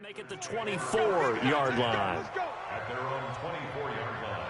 Make it the 24-yard line. At their own 24-yard line.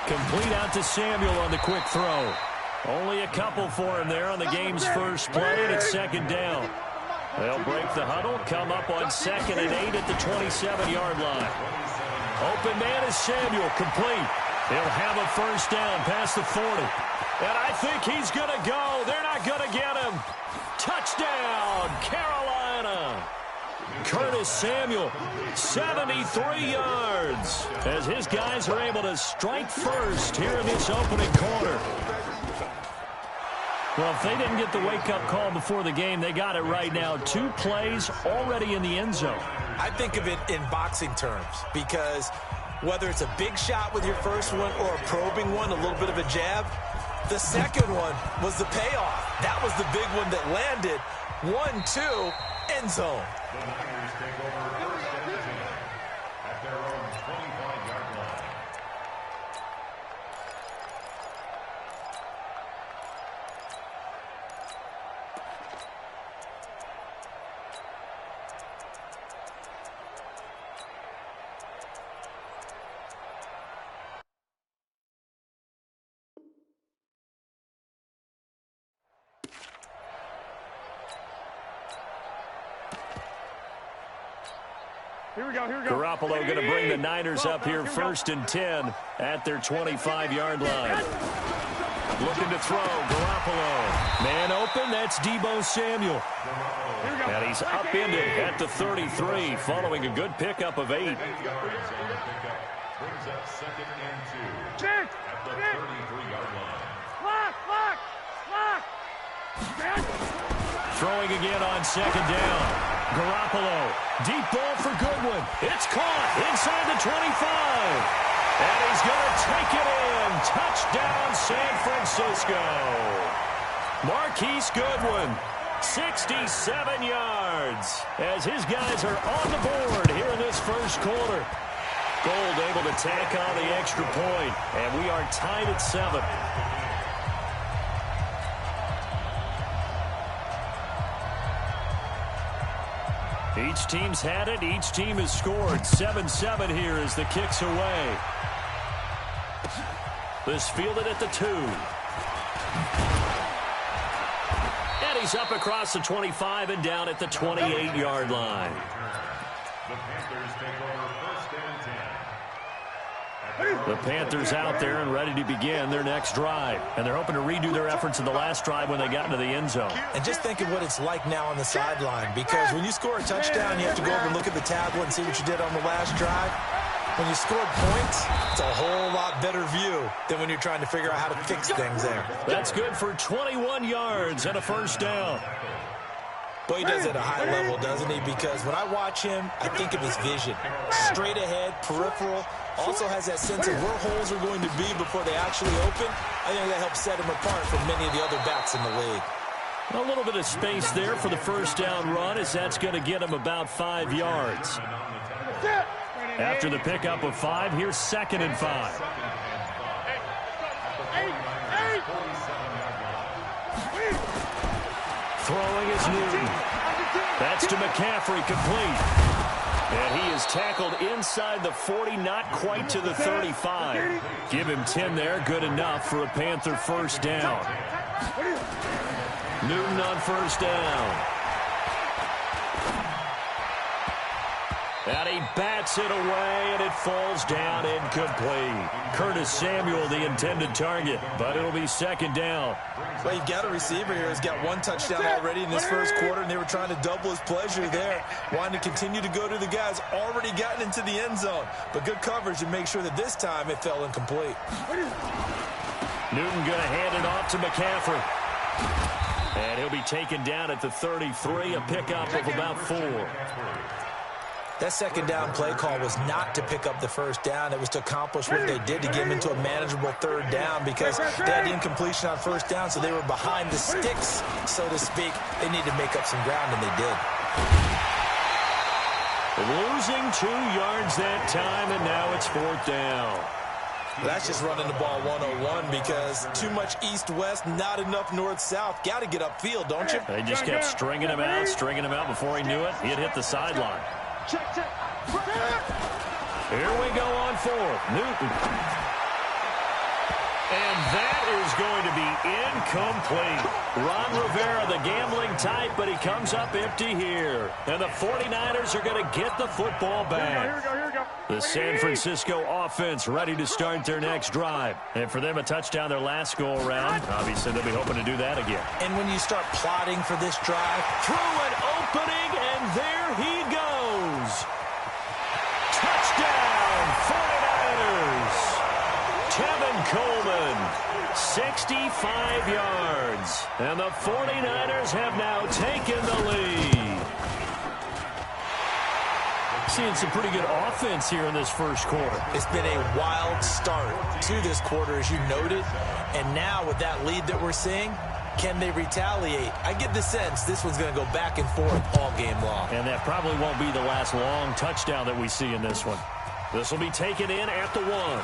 Complete out to Samuel on the quick throw. Only a couple for him there on the game's first play, and it's second down. They'll break the huddle, come up on 2nd and 8 at the 27-yard line. Open man is Samuel, complete. He'll have a first down past the 40. And I think he's going to go. They're not going to get him. Touchdown, Carolina. Curtis Samuel, 73 yards, as his guys are able to strike first here in this opening quarter. Well, if they didn't get the wake-up call before the game, they got it right now. 2 plays already in the end zone. I think of it in boxing terms, because whether it's a big shot with your first one or a probing one, a little bit of a jab, the second one was the payoff. That was the big one that landed. 1-2, end zone. The Niners take over first and 10 at their own 25-yard line. Here we go. Garoppolo going to bring the Niners up here first and 10 at their 25-yard line. Looking to throw, Garoppolo. Man open, that's Deebo Samuel. And he's upended at the 33, following a good pickup of 8. Brings up 2nd and 2 at the 33-yard line. Throwing again on 2nd down. Garoppolo, deep ball for Goodwin. It's caught inside the 25. And he's going to take it in. Touchdown, San Francisco. Marquise Goodwin, 67 yards, as his guys are on the board here in this first quarter. Gold able to tack on the extra point, and we are tied at 7. Each team's had it. Each team has scored. 7-7 here as the kick's away. This fielded at the 2. And he's up across the 25 and down at the 28-yard line. The Panthers take over first and 10. The Panthers out there and ready to begin their next drive. And they're hoping to redo their efforts in the last drive when they got into the end zone. And just think of what it's like now on the sideline, because when you score a touchdown, you have to go over and look at the tablet and see what you did on the last drive. When you scored points, it's a whole lot better view than when you're trying to figure out how to fix things there. That's good for 21 yards and a first down. Boy, he does it at a high level, doesn't he? Because when I watch him, I think of his vision. Straight ahead, peripheral. Also has that sense of where holes are going to be before they actually open. I think that helps set him apart from many of the other backs in the league. A little bit of space there for the first down run, as that's going to get him about 5 yards. After the pickup of 5, here's 2nd and 5. Throwing is Newton. That's to McCaffrey, complete. And he is tackled inside the 40, not quite to the 35. Give him 10 there, good enough for a Panther first down. Newton on first down. And he bats it away, and it falls down incomplete. Curtis Samuel, the intended target, but it'll be 2nd down. Well, you've got a receiver here who's got 1 touchdown already in this first quarter, and they were trying to double his pleasure there, wanting to continue to go to the guys already gotten into the end zone. But good coverage to make sure that this time it fell incomplete. Newton going to hand it off to McCaffrey. And he'll be taken down at the 33, a pickup of about 4. That second down play call was not to pick up the first down. It was to accomplish what they did to get them into a manageable third down because they had incompletion on first down, so they were behind the sticks, so to speak. They needed to make up some ground, and they did. Losing 2 yards that time, and now it's 4th down. That's just running the ball 101 because too much east-west, not enough north-south. Got to get upfield, don't you? They just kept stringing him out. Before he knew it, he'd hit the sideline. Here we go on 4th. Newton. And that is going to be incomplete. Ron Rivera, the gambling type, but he comes up empty here. And the 49ers are going to get the football back. Here we go. The San Francisco offense ready to start their next drive. And for them, a touchdown their last go-around. Obviously, they'll be hoping to do that again. And when you start plotting for this drive, through an opening, and there he goes. Touchdown, 49ers. Tevin Coleman, 65 yards. And the 49ers have now taken the lead. Seeing some pretty good offense here in this first quarter. It's been a wild start to this quarter, as you noted. And now with that lead that we're seeing, can they retaliate? I get the sense this one's going to go back and forth all game long. And that probably won't be the last long touchdown that we see in this one. This will be taken in at the 1.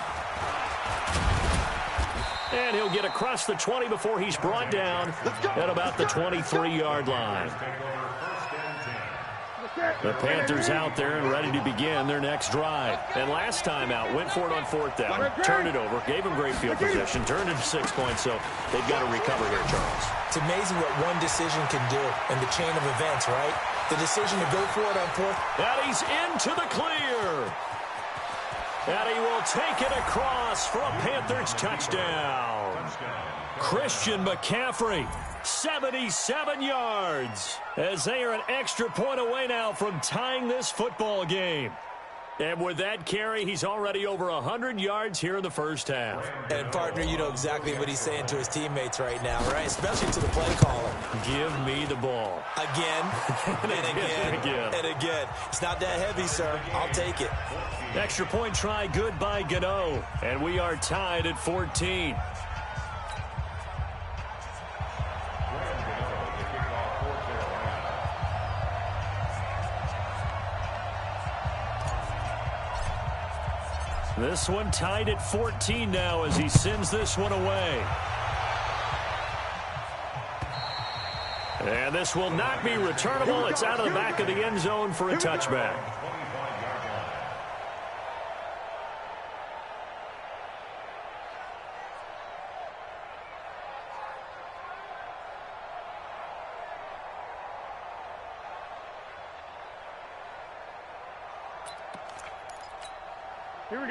And he'll get across the 20 before he's brought down at about the 23-yard line. The Panthers out there and ready to begin their next drive. And last time out, went for it on 4th down, turned it over, gave them great field position, turned it to 6 points, so they've got to recover here, Charles. It's amazing what one decision can do in the chain of events, right? The decision to go for it on 4th. And he's into the clear. And he will take it across for a Panthers touchdown. Christian McCaffrey, 77 yards, as they are an extra point away now from tying this football game. And with that carry, he's already over 100 yards here in the first half. And, partner, you know exactly what he's saying to his teammates right now, right? Especially to the play caller. Give me the ball. Again, and again, and again. It's not that heavy, sir. I'll take it. Extra point try, good by Gano. And we are tied at 14. This one tied at 14 now as he sends this one away. And this will not be returnable. It's out of the back of the end zone for a touchback.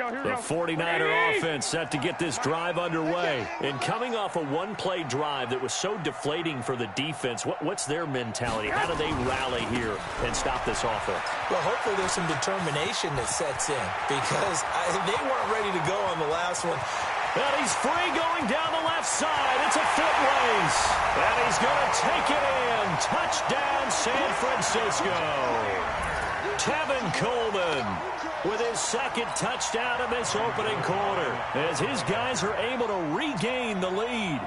The 49er offense set to get this drive underway. And coming off a one-play drive that was so deflating for the defense, what's their mentality? How do they rally here and stop this offense? Well, hopefully there's some determination that sets in because they weren't ready to go on the last one. And he's free going down the left side. It's a foot race. And he's going to take it in. Touchdown, San Francisco. Tevin Coleman with his second touchdown in this opening quarter as his guys are able to regain the lead.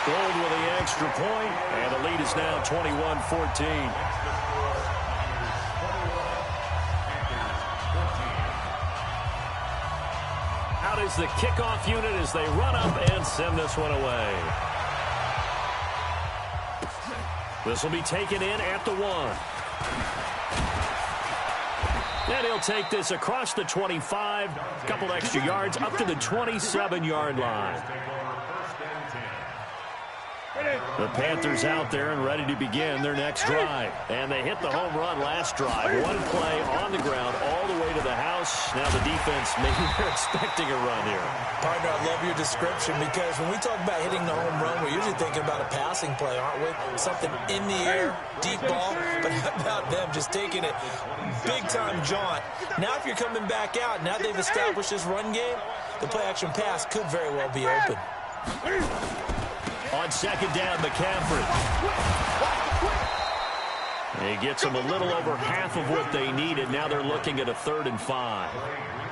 Gold with the extra point, and the lead is now 21-14. Out is the kickoff unit as they run up and send this one away. This will be taken in at the 1. And he'll take this across the 25, a couple extra yards, up to the 27-yard line. The Panthers out there and ready to begin their next drive. And they hit the home run last drive. One play on the ground all the way to the house. Now the defense, maybe they're expecting a run here. Partner, I love your description because when we talk about hitting the home run, we're usually thinking about a passing play, aren't we? Something in the air, deep ball. But how about them just taking it big-time jaunt? Now if you're coming back out, now they've established this run game, the play-action pass could very well be open. On second down, McCaffrey. He gets them a little over half of what they needed. Now they're looking at a 3rd and 5.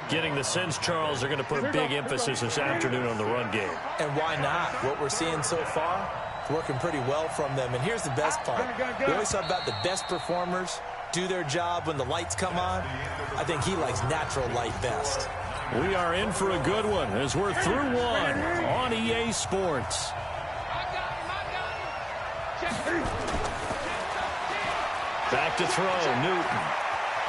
Getting the sense, Charles, they're going to put a big emphasis this afternoon on the run game. And why not? What we're seeing so far, working pretty well from them. And here's the best part. We always talk about the best performers do their job when the lights come on. I think he likes natural light best. We are in for a good one as we're through one on EA Sports. Back to throw, Newton.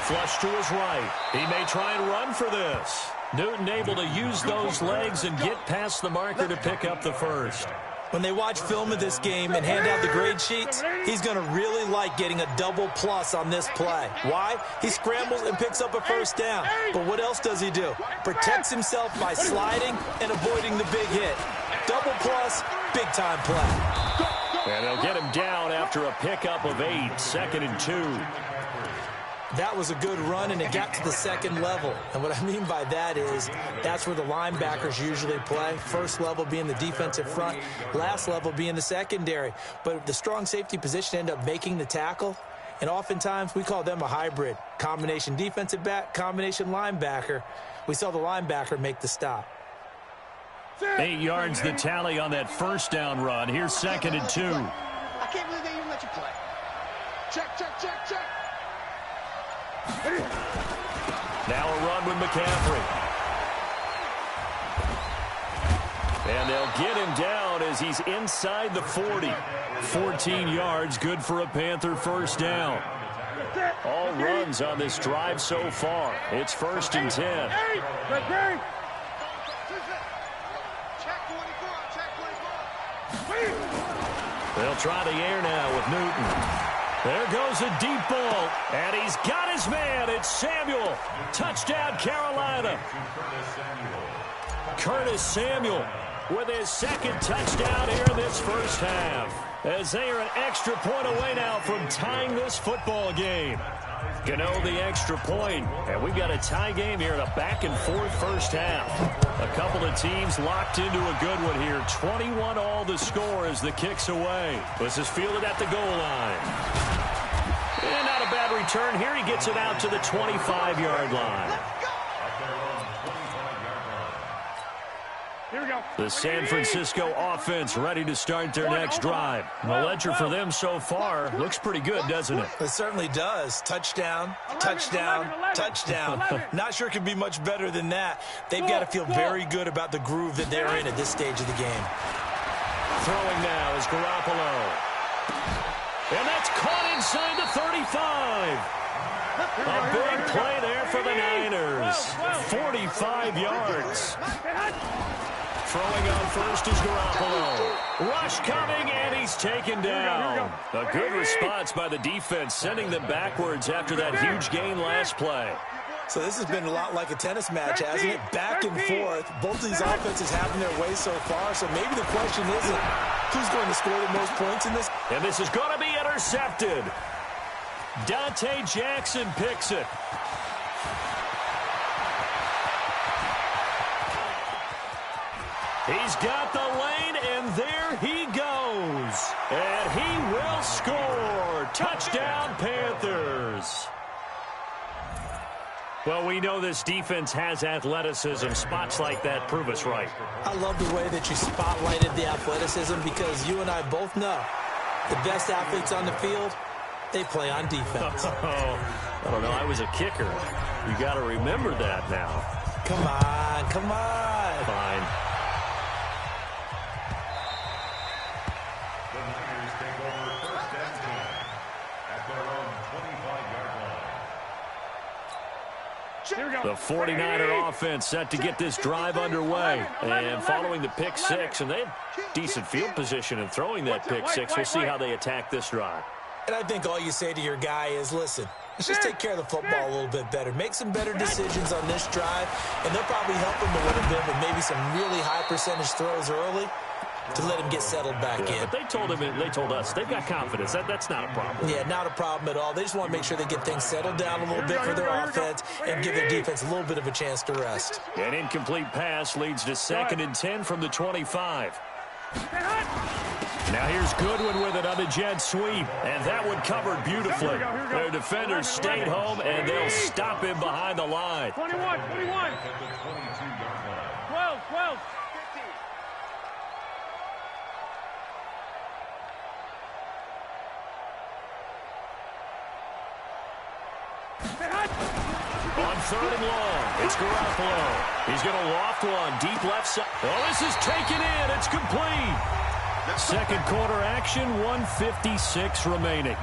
Flush to his right. He may try and run for this. Newton able to use those legs and get past the marker to pick up the first. When they watch film of this game and hand out the grade sheets, he's going to really like getting a double plus on this play. Why? He scrambles and picks up a first down. But what else does he do? Protects himself by sliding and avoiding the big hit. Double plus, big-time play. And they'll get him down after a pickup of 8, 2nd and 2. That was a good run, and it got to the second level. And what I mean by that is that's where the linebackers usually play. First level being the defensive front, last level being the secondary. But the strong safety position ended up making the tackle, and oftentimes we call them a hybrid. Combination defensive back, combination linebacker. We saw the linebacker make the stop. 8 yards the tally on that first down run. Here's 2nd and 2. I can't believe they even let you play. Check, check, check, check. Now a run with McCaffrey. And they'll get him down as he's inside the 40. 14 yards, good for a Panther first down. All runs on this drive so far. It's 1st and 10. They'll try the air now with Newton. There goes a deep ball, and he's got his man. It's Samuel. Touchdown, Carolina. Curtis Samuel with his 2nd touchdown here in this first half, as they are an extra point away now from tying this football game. Gano the extra point, and we've got a tie game here in a back-and-forth first half. A couple of teams locked into a good one here. 21-all the score as the kick's away. This is fielded at the goal line. And not a bad return here. He gets it out to the 25-yard line. Here we go. The San Francisco offense ready to start their next drive. The ledger for them so far looks pretty good, doesn't it? It certainly does. Touchdown, touchdown, touchdown. Not sure it could be much better than that. They've got to feel very good about the groove that they're in at this stage of the game. Throwing now is Garoppolo. And that's caught inside the 35. A big play there for the Niners. 45 yards. Throwing on first is Garoppolo. Rush coming, and he's taken down. A good response by the defense, sending them backwards after that huge gain last play. So this has been a lot like a tennis match, hasn't it? Back and forth. Both of these offenses having their way so far. So maybe the question isn't who's going to score the most points in this. And this is going to be intercepted. Dante Jackson picks it. He's got the lane, and there he goes. And he will score. Touchdown, Panthers. Well, we know this defense has athleticism. Spots like that prove us right. I love the way that you spotlighted the athleticism because you and I both know the best athletes on the field, they play on defense. I don't know. I was a kicker. You got to remember that now. Come on, come on. Fine. The Niners take over 1st and 10 at their own 25-yard line. The 49er offense set to get this drive underway. And following the pick six, and they have decent field position in throwing that pick six. We'll see how they attack this drive. And I think all you say to your guy is, listen, let's just take care of the football a little bit better. Make some better decisions on this drive, and they'll probably help him a little bit with maybe some really high percentage throws early to let him get settled back in. But they told us they've got confidence. That's not a problem. Yeah, not a problem at all. They just want to make sure they get things settled down a little bit for their offense and give their defense a little bit of a chance to rest. An incomplete pass leads to 2nd and 10 from the 25. Now here's Goodwin with it on the jet sweep, and that one covered beautifully. Their defenders stayed home, and they'll stop him behind the line. 21. 12. On 3rd and long, it's Garoppolo. He's going to loft one deep left side. Oh, this is taken in. It's complete. Second quarter action, 1:56 remaining.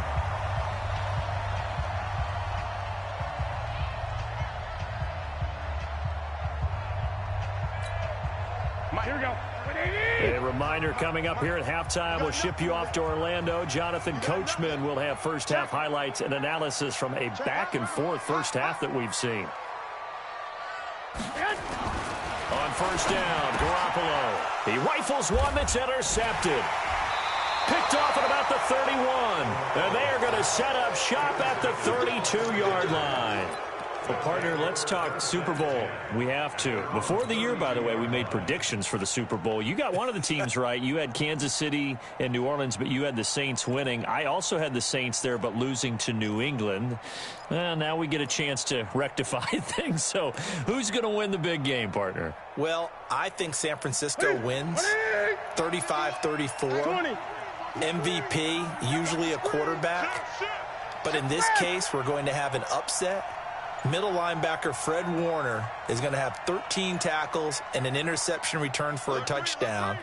Here we go. A reminder coming up here at halftime. We'll ship you off to Orlando. Jonathan Coachman will have first half highlights and analysis from a back-and-forth first half that we've seen. On first down, Garoppolo. He rifles one that's intercepted. Picked off at about the 31. And they are going to set up shop at the 32-yard line. Well, partner, let's talk Super Bowl. We have to. Before the year, by the way, we made predictions for the Super Bowl. You got one of the teams right. You had Kansas City and New Orleans, but you had the Saints winning. I also had the Saints there, but losing to New England. Well, now we get a chance to rectify things. So who's going to win the big game, partner? Well, I think San Francisco wins 35-34. MVP, usually a quarterback. But in this case, we're going to have an upset. Middle linebacker Fred Warner is going to have 13 tackles and an interception return for a touchdown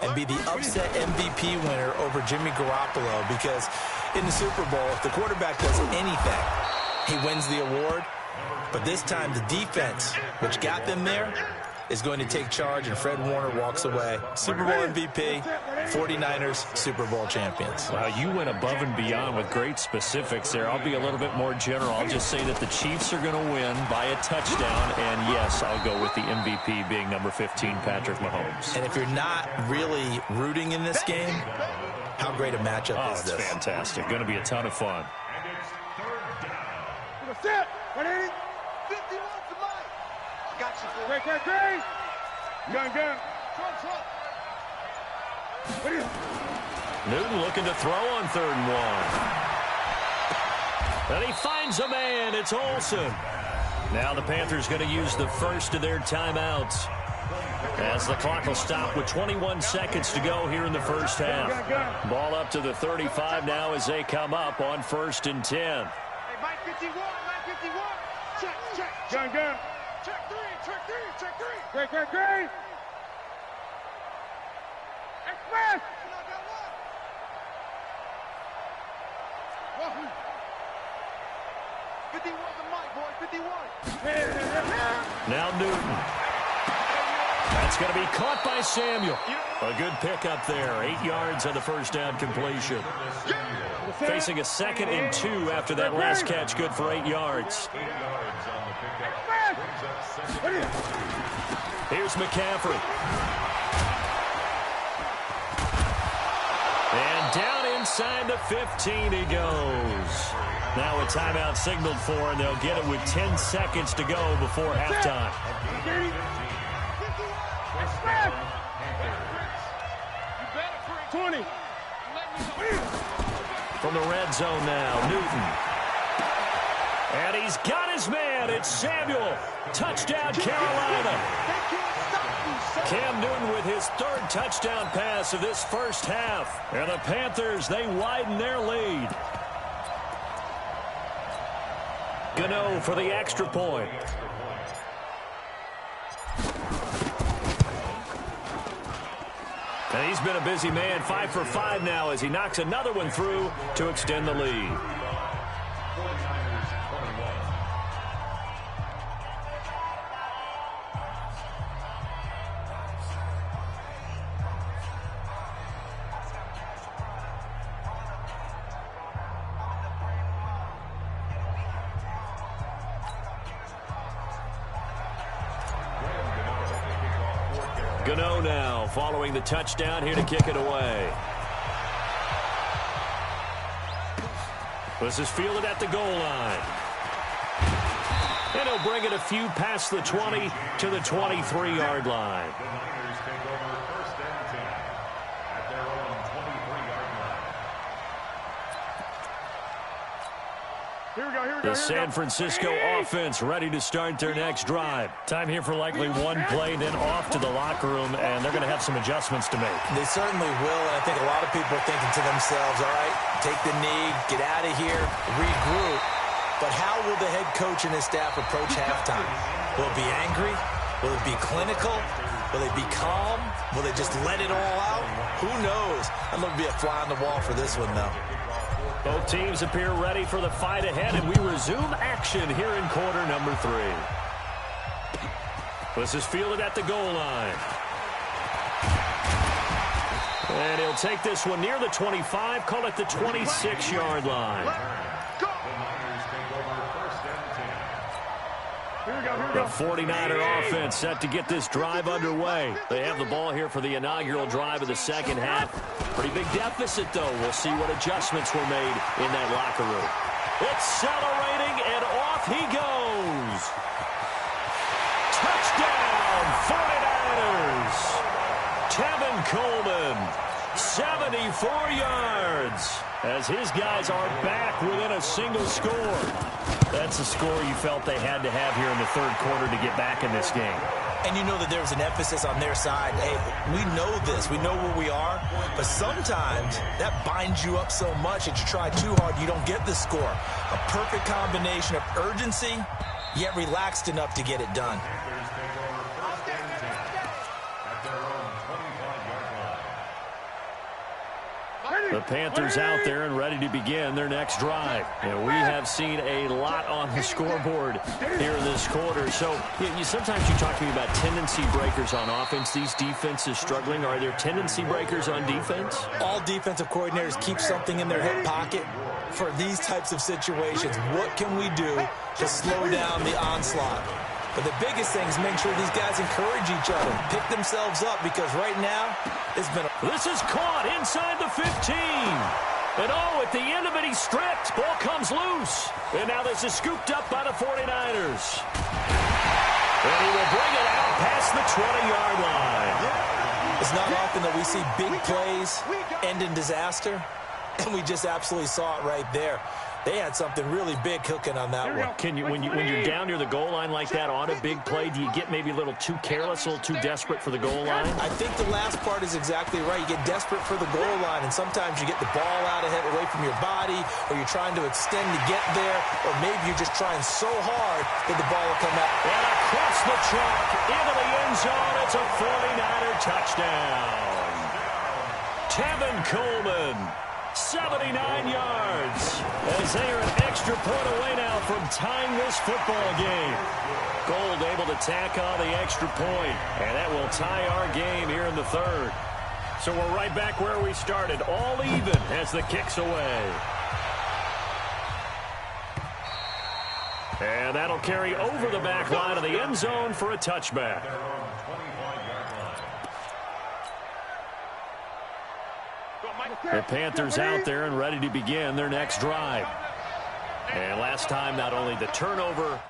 and be the upset MVP winner over Jimmy Garoppolo, because in the Super Bowl, if the quarterback does anything, he wins the award. But this time the defense, which got them there, is going to take charge, and Fred Warner walks away. Super Bowl MVP, 49ers Super Bowl champions. Wow, you went above and beyond with great specifics there. I'll be a little bit more general. I'll just say that the Chiefs are going to win by a touchdown, and yes, I'll go with the MVP being number 15, Patrick Mahomes. And if you're not really rooting in this game, how great a matchup is this? It's fantastic. Going to be a ton of fun. And it's 3rd down. Set. 51 to Mike. Got you. Great. Gun. Front. Newton looking to throw on 3rd and 1. And he finds a man. It's Olsen. Now the Panthers going to use the first of their timeouts, as the clock will stop with 21 seconds to go here in the first half. Ball up to the 35 now as they come up on 1st and 10. Hey, Mike 51. Check. Gun. Check 3. Great. Express. 51 to Mike, boy. 51. Now Newton. That's going to be caught by Samuel. A good pickup there. 8 yards on the first down completion. Facing a 2nd and 2 after that last catch. Good for 8 yards. 8 yards on the pickup. Brings up 2nd. Here's McCaffrey. And down inside the 15 he goes. Now a timeout signaled for, and they'll get it with 10 seconds to go before halftime. 20. From the red zone now, Newton. And he's got his man. It's Samuel. Touchdown, Carolina. Cam Newton with his 3rd touchdown pass of this first half. And the Panthers, they widen their lead. Gano for the extra point. And he's been a busy man, 5 for 5 now as he knocks another one through to extend the lead. Gano now following the touchdown here to kick it away. This is fielded at the goal line. And he'll bring it a few past the 20 to the 23-yard line. The Niners take over first and 10 at their own 23-yard line. Here we go, here we go. The San Francisco offense ready to start their next drive. Time here for likely one play, then off to the locker room, and they're going to have some adjustments to make. They certainly will, and I think a lot of people are thinking to themselves, all right, take the knee, get out of here, regroup. But how will the head coach and his staff approach halftime? Will it be angry? Will it be clinical? Will they be calm? Will they just let it all out? Who knows? I'm going to be a fly on the wall for this one, though. Both teams appear ready for the fight ahead, and we resume action here in quarter number 3. This is fielded at the goal line. And he'll take this one near the 25, call it the 26-yard line. The 49er offense set to get this drive underway. They have the ball here for the inaugural drive of the second half. Pretty big deficit, though. We'll see what adjustments were made in that locker room. Accelerating, and off he goes. Touchdown, 49ers. Tevin Coleman, 74 yards. As his guys are back within a single score. That's a score you felt they had to have here in the third quarter to get back in this game. And you know that there's an emphasis on their side. Hey, we know this. We know where we are. But sometimes that binds you up so much that you try too hard, you don't get the score. A perfect combination of urgency, yet relaxed enough to get it done. The Panthers out there and ready to begin their next drive. And we have seen a lot on the scoreboard here in this quarter. So sometimes you talk to me about tendency breakers on offense. These defenses struggling. Are there tendency breakers on defense? All defensive coordinators keep something in their hip pocket for these types of situations. What can we do to slow down the onslaught? But the biggest thing is make sure these guys encourage each other, pick themselves up, because right now it's been This is caught inside the 15. And at the end of it, he's stripped. Ball comes loose. And now this is scooped up by the 49ers. And he will bring it out past the 20-yard line. It's not often that we see big plays end in disaster, and we just absolutely saw it right there. They had something really big cooking on that one. Can you, when you're down near the goal line like that on a big play, do you get maybe a little too careless, a little too desperate for the goal line? I think the last part is exactly right. You get desperate for the goal line, and sometimes you get the ball out ahead, away from your body, or you're trying to extend to get there, or maybe you're just trying so hard that the ball will come out. And across the track, into the end zone, it's a 49er touchdown. Tevin Coleman, 79 yards, as they are an extra point away now from tying this football game. Gold able to tack on the extra point, and that will tie our game here in the third. So we're right back where we started, all even as the kick's away. And that'll carry over the back line of the end zone for a touchback. The Panthers out there and ready to begin their next drive. And last time, not only the turnover,